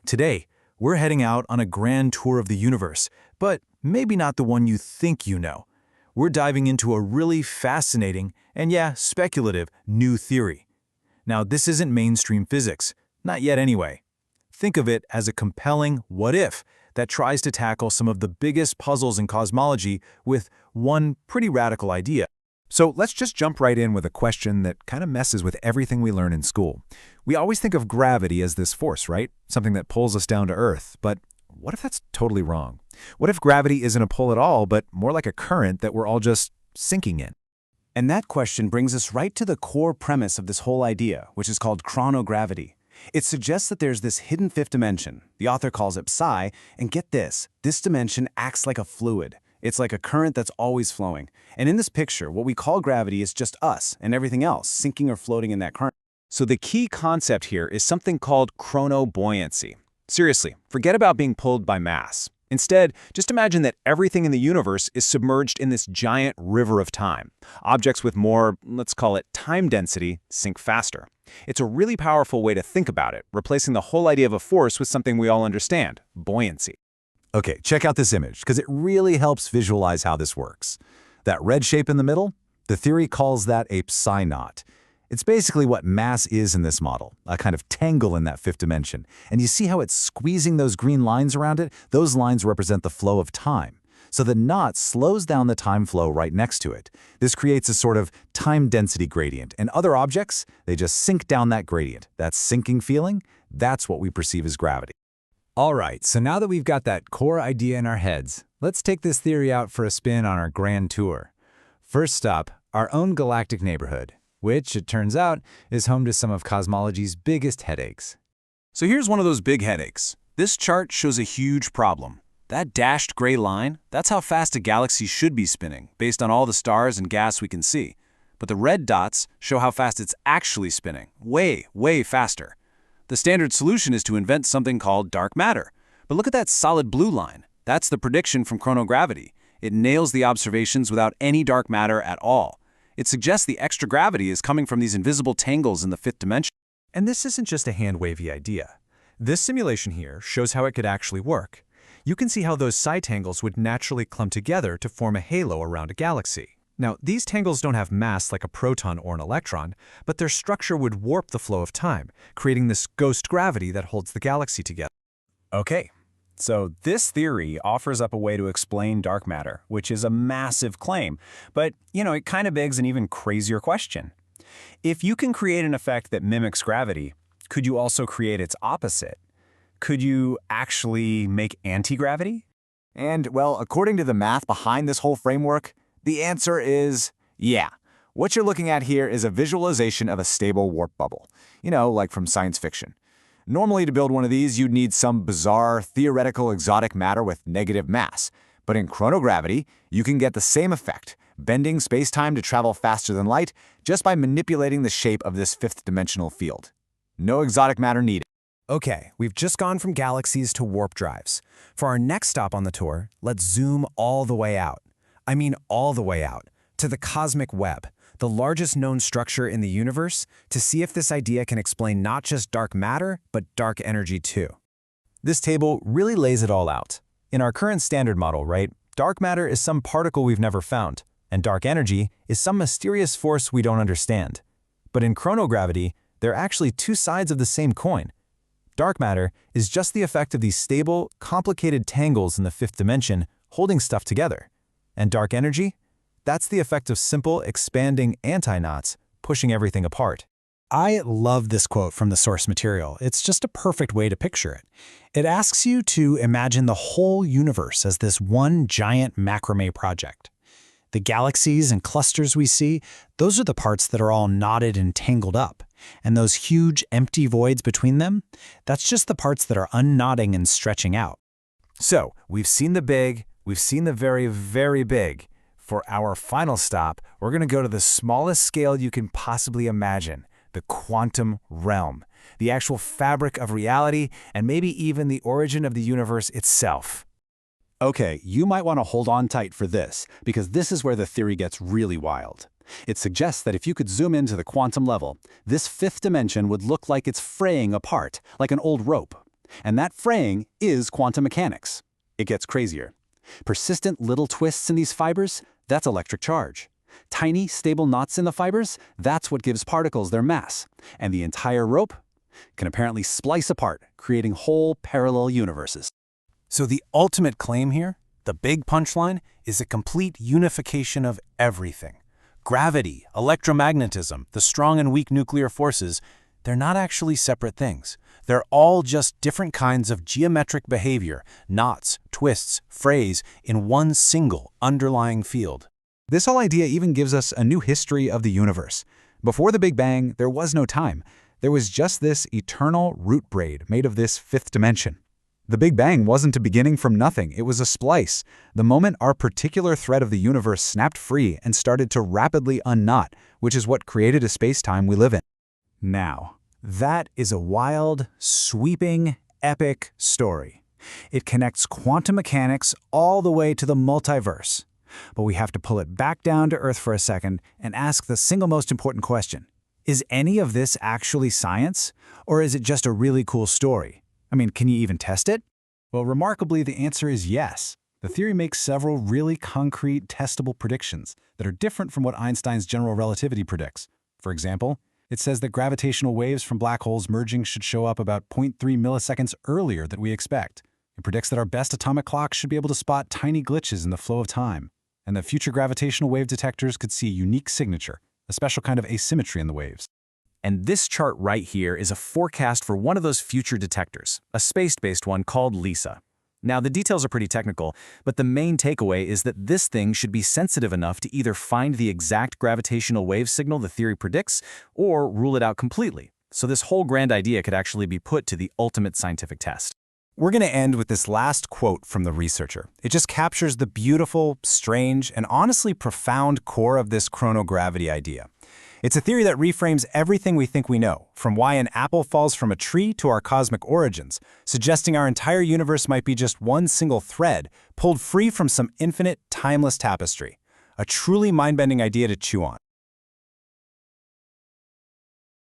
Today, we're heading out on a grand tour of the universe, but maybe not the one you think you know. We're diving into a really fascinating, and yeah, speculative, new theory. Now, this isn't mainstream physics, not yet anyway. Think of it as a compelling what-if that tries to tackle some of the biggest puzzles in cosmology with one pretty radical idea. So let's just jump right in with a question that kind of messes with everything we learn in school. We always think of gravity as this force, right? Something that pulls us down to Earth. But what if that's totally wrong? What if gravity isn't a pull at all, but more like a current that we're all just sinking in? And that question brings us right to the core premise of this whole idea, which is called chrono-gravity. It suggests that there's this hidden fifth dimension. The author calls it psi, and get this dimension acts like a fluid. It's like a current that's always flowing. And in this picture, what we call gravity is just us and everything else sinking or floating in that current. So the key concept here is something called chrono-buoyancy. Seriously, forget about being pulled by mass. Instead, just imagine that everything in the universe is submerged in this giant river of time. Objects with more, let's call it time density, sink faster. It's a really powerful way to think about it, replacing the whole idea of a force with something we all understand, buoyancy. Okay, check out this image, because it really helps visualize how this works. That red shape in the middle? The theory calls that a psi knot. It's basically what mass is in this model, a kind of tangle in that fifth dimension. And you see how it's squeezing those green lines around it? Those lines represent the flow of time. So the knot slows down the time flow right next to it. This creates a sort of time density gradient, and other objects, they just sink down that gradient. That sinking feeling, that's what we perceive as gravity. All right, so now that we've got that core idea in our heads, let's take this theory out for a spin on our grand tour. First stop, our own galactic neighborhood, which, it turns out, is home to some of cosmology's biggest headaches. So here's one of those big headaches. This chart shows a huge problem. That dashed gray line, that's how fast a galaxy should be spinning, based on all the stars and gas we can see. But the red dots show how fast it's actually spinning, way, way faster. The standard solution is to invent something called dark matter. But look at that solid blue line. That's the prediction from chronogravity. It nails the observations without any dark matter at all. It suggests the extra gravity is coming from these invisible tangles in the fifth dimension. And this isn't just a hand-wavy idea. This simulation here shows how it could actually work. You can see how those psi tangles would naturally clump together to form a halo around a galaxy. Now, these tangles don't have mass like a proton or an electron, but their structure would warp the flow of time, creating this ghost gravity that holds the galaxy together. Okay, so this theory offers up a way to explain dark matter, which is a massive claim. But, it kind of begs an even crazier question. If you can create an effect that mimics gravity, could you also create its opposite? Could you actually make anti-gravity? And, well, according to the math behind this whole framework, the answer is yeah. What you're looking at here is a visualization of a stable warp bubble, like from science fiction. Normally, to build one of these, you'd need some bizarre, theoretical, exotic matter with negative mass. But in chronogravity, you can get the same effect, bending space-time to travel faster than light just by manipulating the shape of this fifth-dimensional field. No exotic matter needed. Okay, we've just gone from galaxies to warp drives. For our next stop on the tour, let's zoom all the way out. I mean all the way out, to the cosmic web, the largest known structure in the universe, to see if this idea can explain not just dark matter, but dark energy too. This table really lays it all out. In our current standard model, right, dark matter is some particle we've never found, and dark energy is some mysterious force we don't understand. But in chronogravity, there are actually two sides of the same coin. Dark matter is just the effect of these stable, complicated tangles in the fifth dimension holding stuff together. And dark energy? That's the effect of simple, expanding anti-knots pushing everything apart. I love this quote from the source material. It's just a perfect way to picture it. It asks you to imagine the whole universe as this one giant macrame project. The galaxies and clusters we see, those are the parts that are all knotted and tangled up. And those huge empty voids between them, that's just the parts that are unknotting and stretching out. So, we've seen the big, we've seen the very, very big. For our final stop, we're going to go to the smallest scale you can possibly imagine, the quantum realm, the actual fabric of reality, and maybe even the origin of the universe itself. Okay, you might want to hold on tight for this, because this is where the theory gets really wild. It suggests that if you could zoom into the quantum level, this fifth dimension would look like it's fraying apart, like an old rope. And that fraying is quantum mechanics. It gets crazier. Persistent little twists in these fibers, that's electric charge. Tiny, stable knots in the fibers, that's what gives particles their mass. And the entire rope can apparently splice apart, creating whole parallel universes. So the ultimate claim here, the big punchline, is a complete unification of everything. Gravity, electromagnetism, the strong and weak nuclear forces, they're not actually separate things. They're all just different kinds of geometric behavior, knots, twists, frays, in one single underlying field. This whole idea even gives us a new history of the universe. Before the Big Bang, there was no time. There was just this eternal root braid made of this fifth dimension. The Big Bang wasn't a beginning from nothing, it was a splice. The moment our particular thread of the universe snapped free and started to rapidly unknot, which is what created a space-time we live in. Now, that is a wild, sweeping, epic story. It connects quantum mechanics all the way to the multiverse. But we have to pull it back down to Earth for a second and ask the single most important question. Is any of this actually science? Or is it just a really cool story? I mean, can you even test it? Well, remarkably, the answer is yes. The theory makes several really concrete, testable predictions that are different from what Einstein's general relativity predicts. For example, it says that gravitational waves from black holes merging should show up about 0.3 milliseconds earlier than we expect. It predicts that our best atomic clocks should be able to spot tiny glitches in the flow of time, and that future gravitational wave detectors could see a unique signature, a special kind of asymmetry in the waves. And this chart right here is a forecast for one of those future detectors, a space-based one called LISA. Now, the details are pretty technical, but the main takeaway is that this thing should be sensitive enough to either find the exact gravitational wave signal the theory predicts or rule it out completely. So this whole grand idea could actually be put to the ultimate scientific test. We're going to end with this last quote from the researcher. It just captures the beautiful, strange, and honestly profound core of this chronogravity idea. It's a theory that reframes everything we think we know, from why an apple falls from a tree to our cosmic origins, suggesting our entire universe might be just one single thread pulled free from some infinite, timeless tapestry. A truly mind-bending idea to chew on.